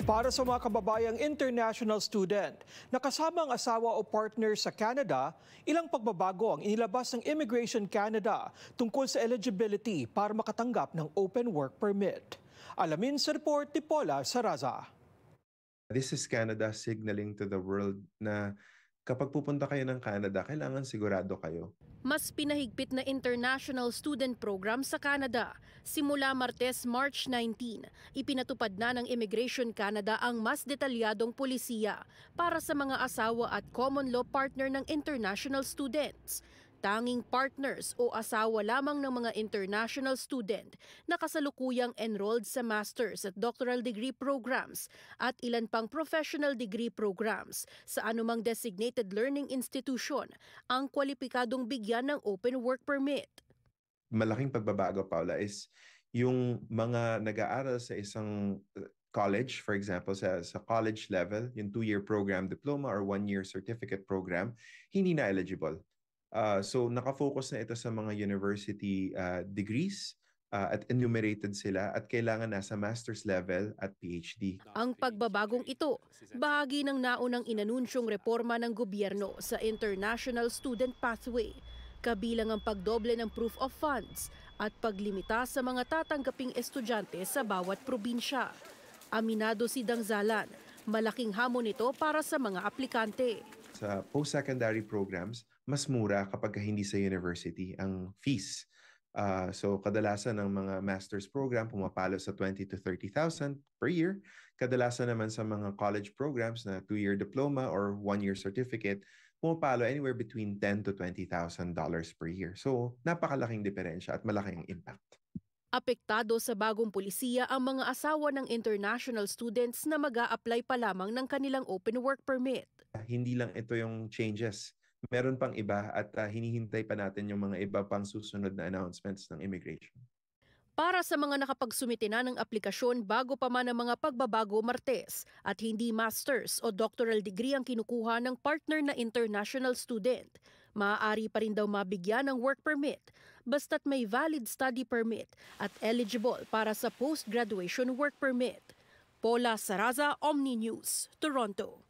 Para sa mga kababayang international student na kasama ang asawa o partner sa Canada, ilang pagbabago ang inilabas ng Immigration Canada tungkol sa eligibility para makatanggap ng Open Work Permit. Alamin sa report ni Paula Saraza. This is Canada signaling to the world na kapag pupunta kayo ng Canada, kailangan sigurado kayo. Mas pinahigpit na international student program sa Canada. Simula Martes, March 19, ipinatupad na ng Immigration Canada ang mas detalyadong polisiya para sa mga asawa at common law partner ng international students. Tanging partners o asawa lamang ng mga international student na kasalukuyang enrolled sa master's at doctoral degree programs at ilan pang professional degree programs sa anumang designated learning institution ang kwalipikadong bigyan ng Open Work Permit. Malaking pagbabago, Paula, is yung mga nag-aaral sa isang college, for example, sa college level, yung 2-year program diploma or 1-year certificate program, hindi na eligible. So nakafocus na ito sa mga university degrees at enumerated sila at kailangan nasa master's level at PhD. Ang pagbabagong ito, bahagi ng naunang inanunsyong reforma ng gobyerno sa International Student Pathway, kabilang ang pagdoble ng proof of funds at paglimita sa mga tatanggaping estudyante sa bawat probinsya. Aminado si Dangzalan, malaking hamon ito para sa mga aplikante. Sa post-secondary programs, mas mura kapag hindi sa university ang fees. So kadalasan ng mga master's program pumapalo sa 20 to 30,000 per year. Kadalasan naman sa mga college programs na 2-year diploma or 1-year certificate, pumapalo anywhere between $10,000 to $20,000 per year. So napakalaking diferensya at malaking impact. Apektado sa bagong polisiya ang mga asawa ng international students na mag-a-apply pa lamang ng kanilang Open Work Permit. Hindi lang ito yung changes. Meron pang iba at hinihintay pa natin yung mga iba pang susunod na announcements ng immigration. Para sa mga nakapagsumite na ng aplikasyon bago pa man ang mga pagbabago Martes at hindi master's o doctoral degree ang kinukuha ng partner na international student, maaari pa rin daw mabigyan ng work permit basta't may valid study permit at eligible para sa post-graduation work permit. Paula Saraza, Omni News, Toronto.